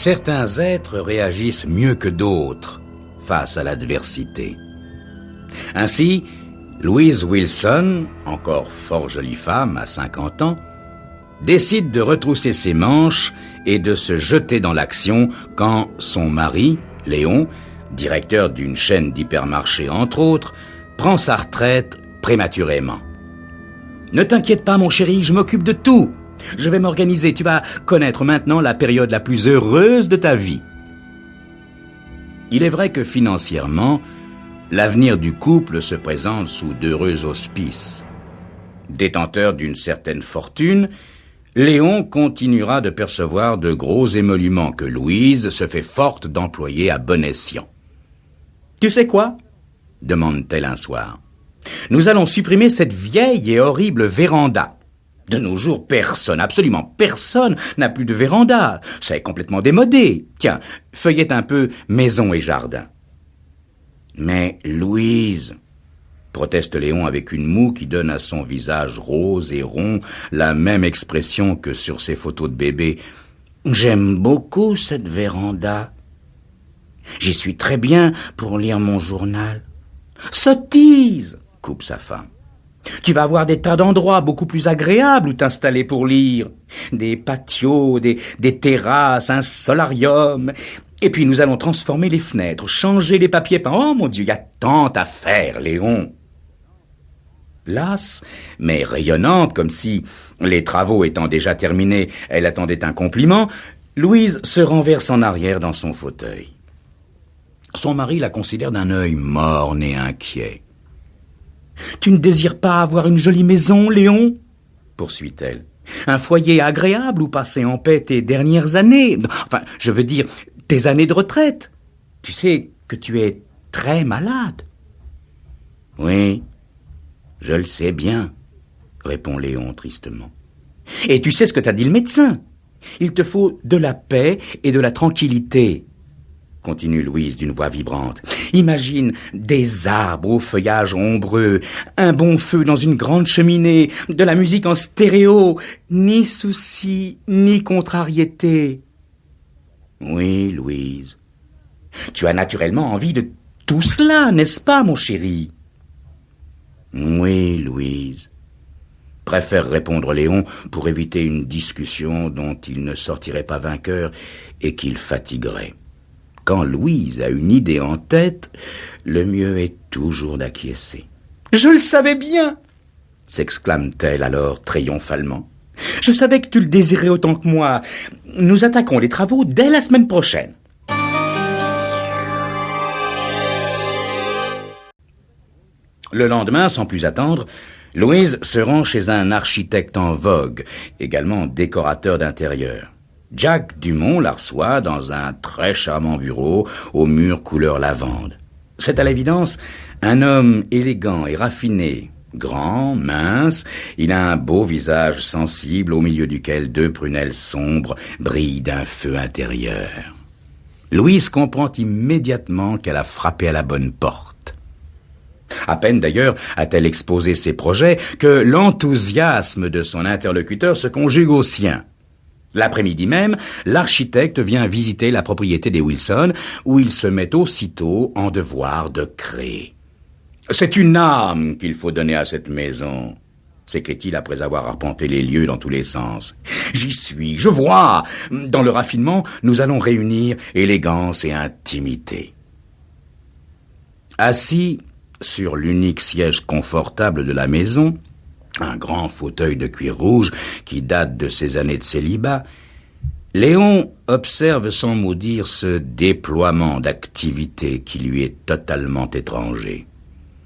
Certains êtres réagissent mieux que d'autres face à l'adversité. Ainsi, Louise Wilson, encore fort jolie femme à 50 ans, décide de retrousser ses manches et de se jeter dans l'action quand son mari, Léon, directeur d'une chaîne d'hypermarchés entre autres, prend sa retraite prématurément. « Ne t'inquiète pas mon chéri, je m'occupe de tout. Je vais m'organiser, tu vas connaître maintenant la période la plus heureuse de ta vie. » Il est vrai que financièrement, l'avenir du couple se présente sous d'heureux auspices. Détenteur d'une certaine fortune, Léon continuera de percevoir de gros émoluments que Louise se fait forte d'employer à bon escient. « Tu sais quoi ?» demande-t-elle un soir. « Nous allons supprimer cette vieille et horrible véranda. De nos jours, personne, absolument personne, n'a plus de véranda. C'est complètement démodé. Tiens, feuillette un peu maison et jardin. » « Mais Louise, » proteste Léon avec une moue qui donne à son visage rose et rond la même expression que sur ses photos de bébé. « J'aime beaucoup cette véranda. J'y suis très bien pour lire mon journal. »« Sottise !» coupe sa femme. « Tu vas avoir des tas d'endroits beaucoup plus agréables où t'installer pour lire. Des patios, des terrasses, un solarium. Et puis nous allons transformer les fenêtres, changer les papiers peints. Oh mon Dieu, il y a tant à faire, Léon !» Lasse, mais rayonnante, comme si, les travaux étant déjà terminés, elle attendait un compliment, Louise se renverse en arrière dans son fauteuil. Son mari la considère d'un œil morne et inquiet. « Tu ne désires pas avoir une jolie maison, Léon ?» poursuit-elle. « Un foyer agréable où passer en paix tes dernières années. Enfin, je veux dire, tes années de retraite. Tu sais que tu es très malade. »« Oui, je le sais bien, » répond Léon tristement. « Et tu sais ce que t'a dit le médecin. Il te faut de la paix et de la tranquillité. » continue Louise d'une voix vibrante. « Imagine des arbres au feuillage ombreux, un bon feu dans une grande cheminée, de la musique en stéréo, ni soucis, ni contrariété. » Oui, Louise, tu as naturellement envie de tout cela, n'est-ce pas, mon chéri? Oui, Louise, préfère répondre Léon pour éviter une discussion dont il ne sortirait pas vainqueur et qu'il fatiguerait. Quand Louise a une idée en tête, le mieux est toujours d'acquiescer. « Je le savais bien !» s'exclame-t-elle alors triomphalement. « Je savais que tu le désirais autant que moi. Nous attaquons les travaux dès la semaine prochaine. » Le lendemain, sans plus attendre, Louise se rend chez un architecte en vogue, également décorateur d'intérieur. Jack Dumont la reçoit dans un très charmant bureau aux murs couleur lavande. C'est à l'évidence un homme élégant et raffiné, grand, mince, il a un beau visage sensible au milieu duquel deux prunelles sombres brillent d'un feu intérieur. Louise comprend immédiatement qu'elle a frappé à la bonne porte. À peine d'ailleurs a-t-elle exposé ses projets que l'enthousiasme de son interlocuteur se conjugue au sien. L'après-midi même, l'architecte vient visiter la propriété des Wilson, où il se met aussitôt en devoir de créer. « C'est une âme qu'il faut donner à cette maison », s'écrie-t-il après avoir arpenté les lieux dans tous les sens. « J'y suis, je vois. Dans le raffinement, nous allons réunir élégance et intimité. » Assis sur l'unique siège confortable de la maison, un grand fauteuil de cuir rouge qui date de ses années de célibat, Léon observe sans mot dire ce déploiement d'activité qui lui est totalement étranger.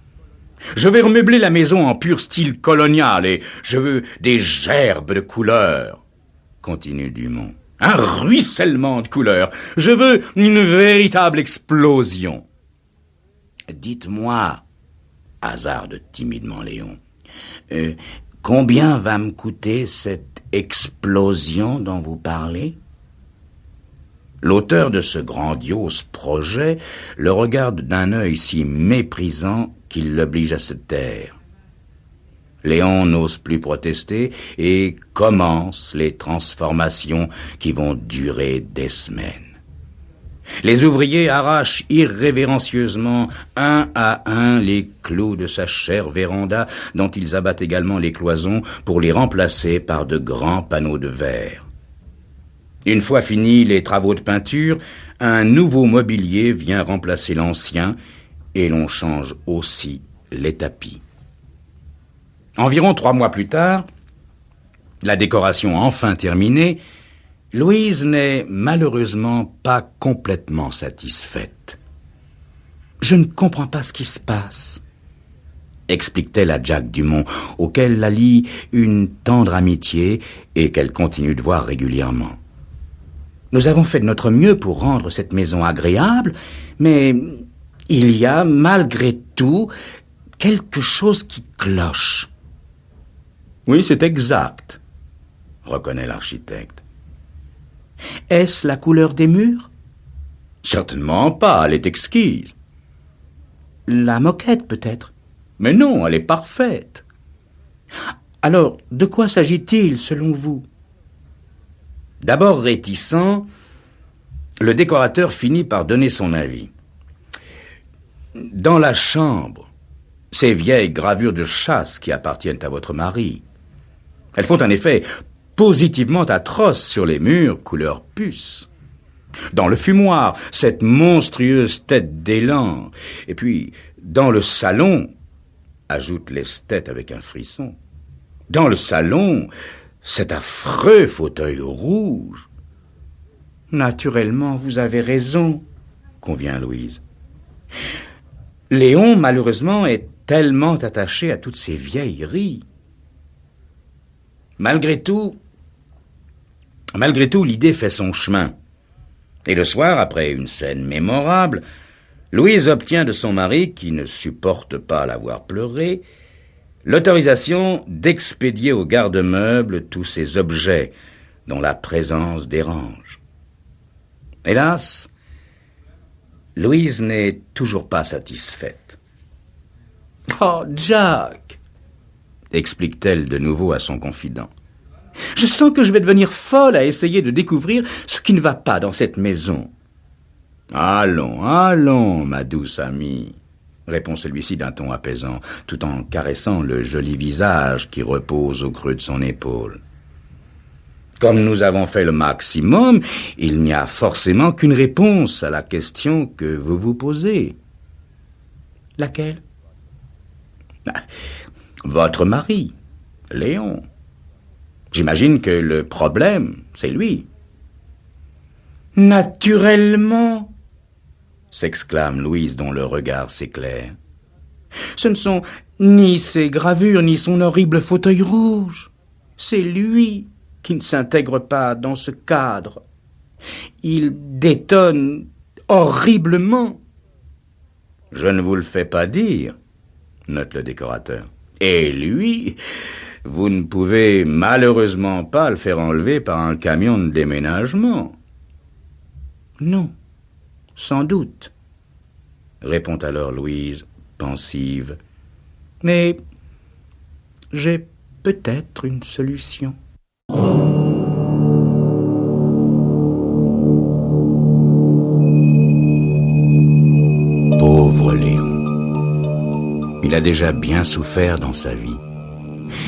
« Je vais remeubler la maison en pur style colonial et je veux des gerbes de couleurs, » continue Dumont. « Un ruissellement de couleurs. Je veux une véritable explosion. » « Dites-moi, » hasarde timidement Léon, combien va me coûter cette explosion dont vous parlez ? L'auteur de ce grandiose projet le regarde d'un œil si méprisant qu'il l'oblige à se taire. Léon n'ose plus protester et commence les transformations qui vont durer des semaines. Les ouvriers arrachent irrévérencieusement, un à un, les clous de sa chère véranda, dont ils abattent également les cloisons pour les remplacer par de grands panneaux de verre. Une fois finis les travaux de peinture, un nouveau mobilier vient remplacer l'ancien et l'on change aussi les tapis. Environ 3 mois plus tard, la décoration enfin terminée, Louise n'est malheureusement pas complètement satisfaite. « Je ne comprends pas ce qui se passe », explique-t-elle à Jack Dumont, auquel la lie une tendre amitié et qu'elle continue de voir régulièrement. « Nous avons fait de notre mieux pour rendre cette maison agréable, mais il y a, malgré tout, quelque chose qui cloche. » « Oui, c'est exact, » reconnaît l'architecte. « Est-ce la couleur des murs ?»« Certainement pas, elle est exquise. »« La moquette, peut-être ?»« Mais non, elle est parfaite. »« Alors, de quoi s'agit-il, selon vous ?» D'abord réticent, le décorateur finit par donner son avis. « Dans la chambre, ces vieilles gravures de chasse qui appartiennent à votre mari, elles font un effet positivement atroce sur les murs couleur puce. Dans le fumoir, cette monstrueuse tête d'élan. Et puis, dans le salon, ajoute l'esthète avec un frisson, dans le salon, cet affreux fauteuil rouge. Naturellement, vous avez raison, convient Louise. Léon, malheureusement, est tellement attaché à toutes ces vieilleries. Malgré tout, l'idée fait son chemin. Et le soir, après une scène mémorable, Louise obtient de son mari, qui ne supporte pas la voir pleurer, l'autorisation d'expédier au garde-meuble tous ces objets dont la présence dérange. Hélas, Louise n'est toujours pas satisfaite. « Oh, Jack !» explique-t-elle de nouveau à son confident. « Je sens que je vais devenir folle à essayer de découvrir ce qui ne va pas dans cette maison. »« Allons, allons, ma douce amie, » répond celui-ci d'un ton apaisant, tout en caressant le joli visage qui repose au creux de son épaule. « Comme nous avons fait le maximum, il n'y a forcément qu'une réponse à la question que vous vous posez. »« Laquelle ? » Votre mari, Léon. J'imagine que le problème, c'est lui. « Naturellement !» s'exclame Louise dont le regard s'éclaire. « Ce ne sont ni ses gravures ni son horrible fauteuil rouge. C'est lui qui ne s'intègre pas dans ce cadre. Il détonne horriblement. »« Je ne vous le fais pas dire, » note le décorateur. « Et lui, vous ne pouvez malheureusement pas le faire enlever par un camion de déménagement. »« Non, sans doute, » répond alors Louise, pensive. « Mais j'ai peut-être une solution. » Pauvre Léon. Il a déjà bien souffert dans sa vie.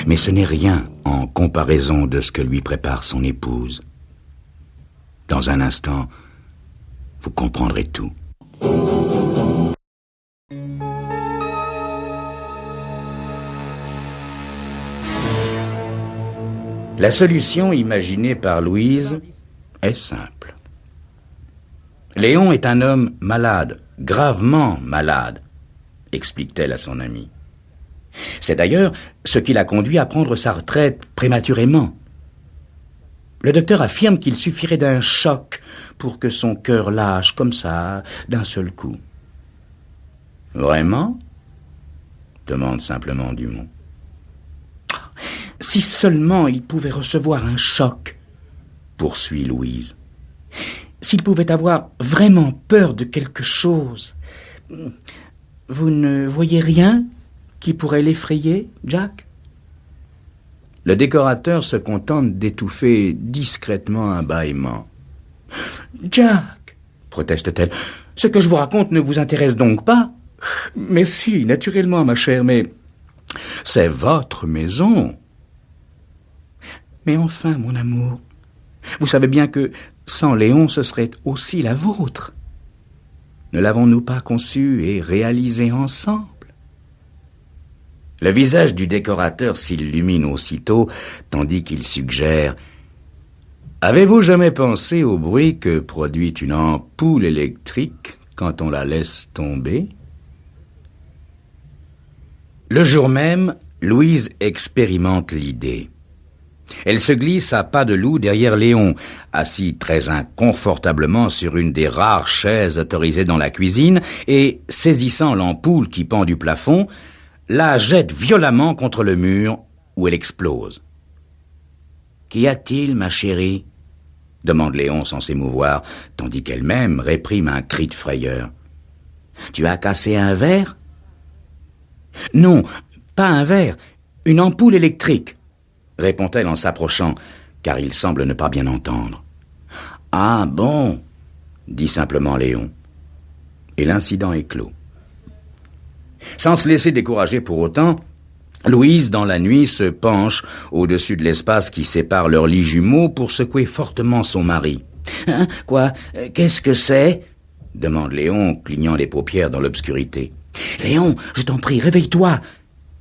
Mais ce n'est rien en comparaison de ce que lui prépare son épouse. Dans un instant, vous comprendrez tout. La solution imaginée par Louise est simple. Léon est un homme malade, gravement malade, explique-t-elle à son ami. C'est d'ailleurs ce qui l'a conduit à prendre sa retraite prématurément. Le docteur affirme qu'il suffirait d'un choc pour que son cœur lâche comme ça, d'un seul coup. « Vraiment ?» demande simplement Dumont. « Si seulement il pouvait recevoir un choc, » poursuit Louise. « S'il pouvait avoir vraiment peur de quelque chose. Vous ne voyez rien qui pourrait l'effrayer, Jack ?» Le décorateur se contente d'étouffer discrètement un bâillement. « Jack, proteste-t-elle. « Ce que je vous raconte ne vous intéresse donc pas ?»« Mais si, naturellement, ma chère, mais c'est votre maison. »« Mais enfin, mon amour, vous savez bien que sans Léon, ce serait aussi la vôtre. Ne l'avons-nous pas conçue et réalisée ensemble ?» Le visage du décorateur s'illumine aussitôt, tandis qu'il suggère « Avez-vous jamais pensé au bruit que produit une ampoule électrique quand on la laisse tomber ?» Le jour même, Louise expérimente l'idée. Elle se glisse à pas de loup derrière Léon, assis très inconfortablement sur une des rares chaises autorisées dans la cuisine, et, saisissant l'ampoule qui pend du plafond, la jette violemment contre le mur où elle explose. « Qu'y a-t-il, ma chérie ?» demande Léon sans s'émouvoir, tandis qu'elle-même réprime un cri de frayeur. « Tu as cassé un verre ?»« Non, pas un verre, une ampoule électrique, » répond-elle en s'approchant, car il semble ne pas bien entendre. « Ah bon ?» dit simplement Léon. Et l'incident est clos. Sans se laisser décourager pour autant, Louise, dans la nuit, se penche au-dessus de l'espace qui sépare leurs lits jumeaux pour secouer fortement son mari. « Hein, quoi? Qu'est-ce que c'est ?» demande Léon, clignant les paupières dans l'obscurité. « Léon, je t'en prie, réveille-toi »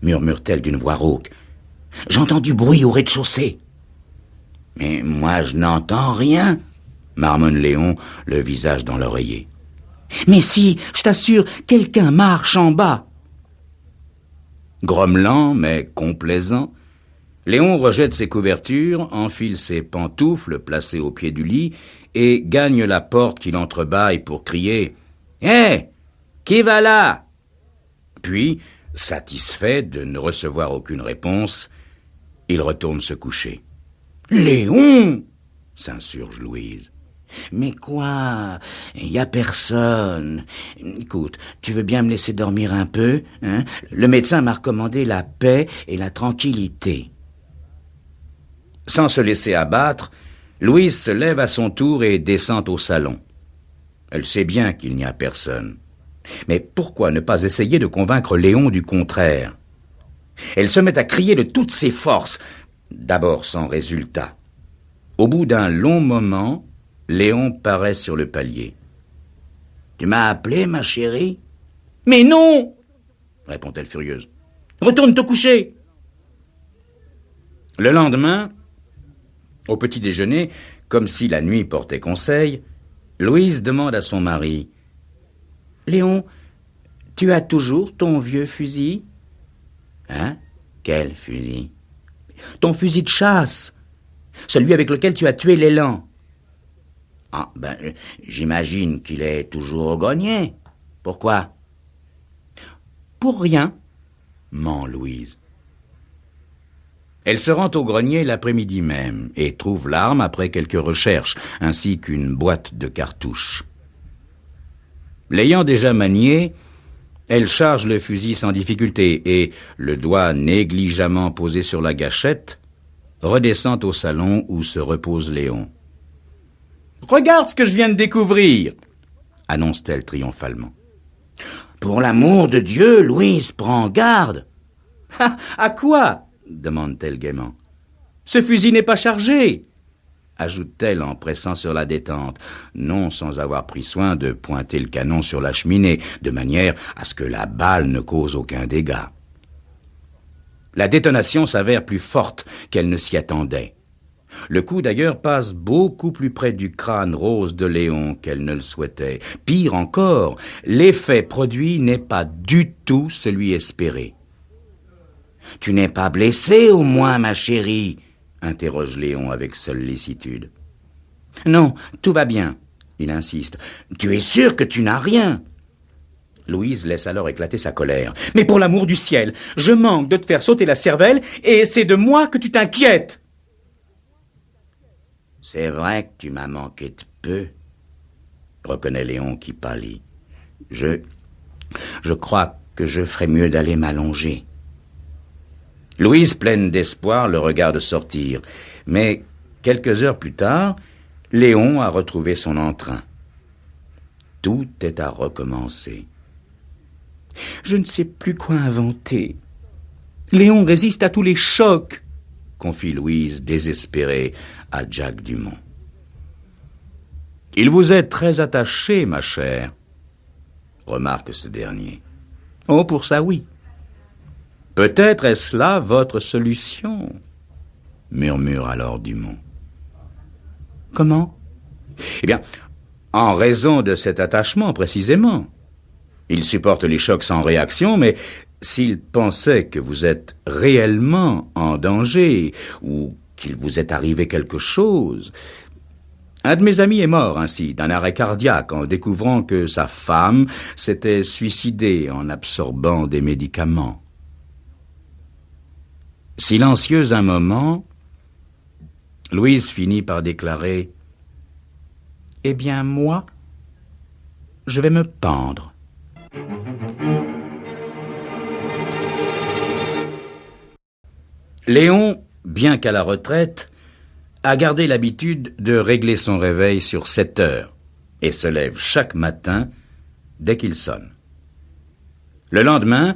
murmure-t-elle d'une voix rauque. « J'entends du bruit au rez-de-chaussée. »« Mais moi, je n'entends rien » marmonne Léon, le visage dans l'oreiller. « Mais si, je t'assure, quelqu'un marche en bas » Grommelant, mais complaisant, Léon rejette ses couvertures, enfile ses pantoufles placées au pied du lit et gagne la porte qu'il entrebâille pour crier « Hé, qui va là ?» Puis, satisfait de ne recevoir aucune réponse, il retourne se coucher. « Léon !» s'insurge Louise. « Mais quoi? Il y a personne. Écoute, tu veux bien me laisser dormir un peu, hein? Le médecin m'a recommandé la paix et la tranquillité. » Sans se laisser abattre, Louise se lève à son tour et descend au salon. Elle sait bien qu'il n'y a personne. Mais pourquoi ne pas essayer de convaincre Léon du contraire? Elle se met à crier de toutes ses forces, d'abord sans résultat. Au bout d'un long moment, Léon paraît sur le palier. « Tu m'as appelé, ma chérie ?»« Mais non !» répond-elle furieuse. « Retourne te coucher !» Le lendemain, au petit déjeuner, comme si la nuit portait conseil, Louise demande à son mari « Léon, tu as toujours ton vieux fusil ?»« Hein? Quel fusil ?»« Ton fusil de chasse, celui avec lequel tu as tué l'élan. » « Ah, j'imagine qu'il est toujours au grenier. Pourquoi ?»« Pour rien, » ment Louise. Elle se rend au grenier l'après-midi même et trouve l'arme après quelques recherches, ainsi qu'une boîte de cartouches. L'ayant déjà manié, elle charge le fusil sans difficulté et, le doigt négligemment posé sur la gâchette, redescend au salon où se repose Léon. « Regarde ce que je viens de découvrir !» annonce-t-elle triomphalement. « Pour l'amour de Dieu, Louise, prends garde !»« À quoi ?» demande-t-elle gaiement. « Ce fusil n'est pas chargé !» ajoute-t-elle en pressant sur la détente, non sans avoir pris soin de pointer le canon sur la cheminée, de manière à ce que la balle ne cause aucun dégât. La détonation s'avère plus forte qu'elle ne s'y attendait. Le coup d'ailleurs passe beaucoup plus près du crâne rose de Léon qu'elle ne le souhaitait. Pire encore, l'effet produit n'est pas du tout celui espéré. « Tu n'es pas blessée au moins, ma chérie ?» interroge Léon avec seule lassitude. « Non, tout va bien, » il insiste. « Tu es sûr que tu n'as rien ?» Louise laisse alors éclater sa colère. « Mais pour l'amour du ciel, je manque de te faire sauter la cervelle et c'est de moi que tu t'inquiètes !» « C'est vrai que tu m'as manqué de peu, » reconnaît Léon qui pâlit. « Je crois que je ferais mieux d'aller m'allonger. » Louise, pleine d'espoir, le regarde sortir. Mais, quelques heures plus tard, Léon a retrouvé son entrain. tout est à recommencer. Je ne sais plus quoi inventer. Léon résiste à tous les chocs, confie Louise, désespérée, à Jack Dumont. Il vous est très attaché, ma chère, remarque ce dernier. Oh, pour ça, oui. Peut-être est-ce là votre solution, murmure alors Dumont. Comment? Eh bien, en raison de cet attachement, précisément. Il supporte les chocs sans réaction, mais s'il pensait que vous êtes réellement en danger, ou qu'il vous est arrivé quelque chose... Un de mes amis est mort ainsi, d'un arrêt cardiaque, en découvrant que sa femme s'était suicidée en absorbant des médicaments. Silencieuse un moment, Louise finit par déclarer « Eh bien, moi, je vais me pendre. » Léon, bien qu'à la retraite, a gardé l'habitude de régler son réveil sur 7 heures et se lève chaque matin dès qu'il sonne. Le lendemain,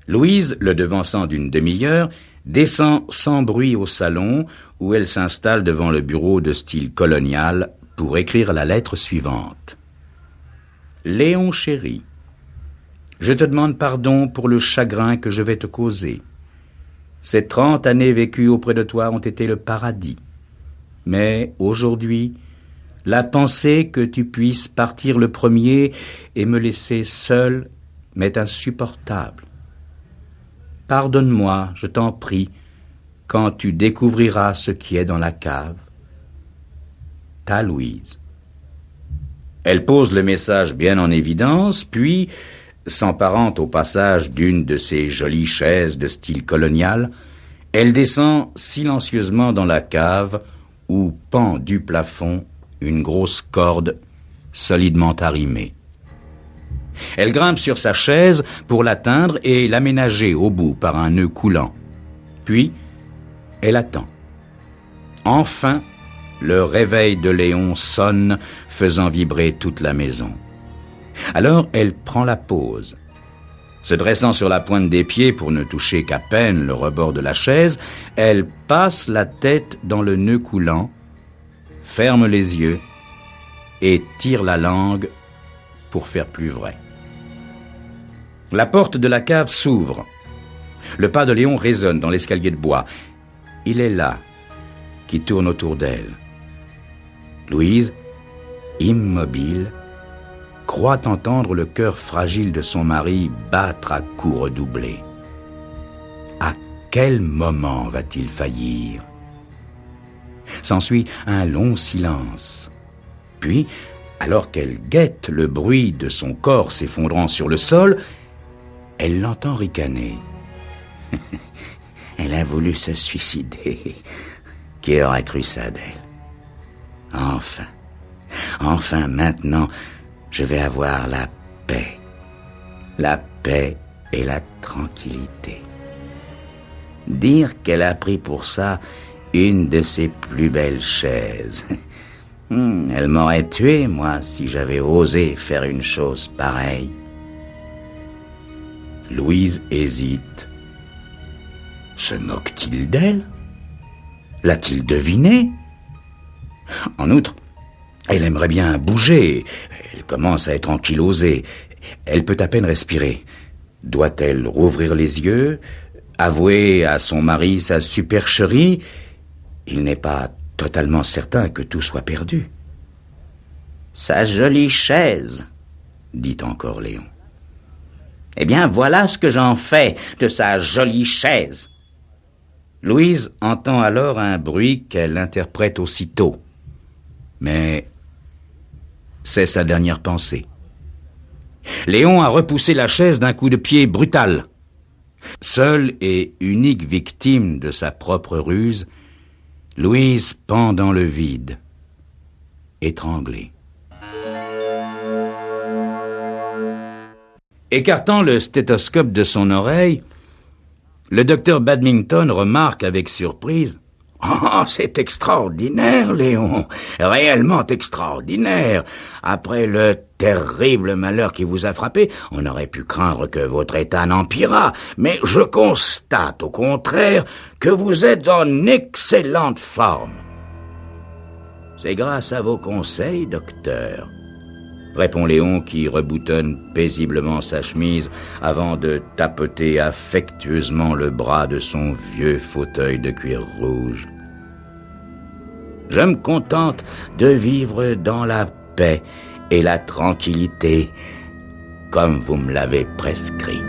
Louise, le devançant d'une demi-heure, descend sans bruit au salon où elle s'installe devant le bureau de style colonial pour écrire la lettre suivante. Léon chéri, je te demande pardon pour le chagrin que je vais te causer. Ces 30 années vécues auprès de toi ont été le paradis. Mais aujourd'hui, la pensée que tu puisses partir le premier et me laisser seul m'est insupportable. Pardonne-moi, je t'en prie, quand tu découvriras ce qui est dans la cave. Ta Louise. Elle pose le message bien en évidence, puis, s'emparant au passage d'une de ces jolies chaises de style colonial, elle descend silencieusement dans la cave où pend du plafond une grosse corde solidement arrimée. Elle grimpe sur sa chaise pour l'atteindre et l'aménager au bout par un nœud coulant. Puis, elle attend. Enfin, le réveil de Léon sonne, faisant vibrer toute la maison. Alors, elle prend la pose. Se dressant sur la pointe des pieds pour ne toucher qu'à peine le rebord de la chaise, elle passe la tête dans le nœud coulant, ferme les yeux et tire la langue pour faire plus vrai. La porte de la cave s'ouvre. Le pas de Léon résonne dans l'escalier de bois. Il est là, qui tourne autour d'elle. Louise, immobile, croit entendre le cœur fragile de son mari battre à coups redoublés. À quel moment va-t-il faillir? S'ensuit un long silence. Puis, alors qu'elle guette le bruit de son corps s'effondrant sur le sol, elle l'entend ricaner. Elle a voulu se suicider. Qui aurait cru ça d'elle? Enfin maintenant, je vais avoir la paix. La paix et la tranquillité. Dire qu'elle a pris pour ça une de ses plus belles chaises. Elle m'aurait tué, moi, si j'avais osé faire une chose pareille. Louise hésite. Se moque-t-il d'elle? L'a-t-il deviné? En outre, elle aimerait bien bouger. Elle commence à être ankylosée. Elle peut à peine respirer. Doit-elle rouvrir les yeux, avouer à son mari sa supercherie? Il n'est pas totalement certain que tout soit perdu. Sa jolie chaise, dit encore Léon. Eh bien, voilà ce que j'en fais de sa jolie chaise. Louise entend alors un bruit qu'elle interprète aussitôt. Mais c'est sa dernière pensée. Léon a repoussé la chaise d'un coup de pied brutal. Seule et unique victime de sa propre ruse, Louise pend dans le vide, étranglée. Écartant le stéthoscope de son oreille, le docteur Badminton remarque avec surprise « Oh, c'est extraordinaire, Léon, réellement extraordinaire. Après le terrible malheur qui vous a frappé, on aurait pu craindre que votre état n'empirât, mais je constate au contraire que vous êtes en excellente forme. C'est grâce à vos conseils, docteur, répond Léon qui reboutonne paisiblement sa chemise avant de tapoter affectueusement le bras de son vieux fauteuil de cuir rouge. Je me contente de vivre dans la paix et la tranquillité, comme vous me l'avez prescrit.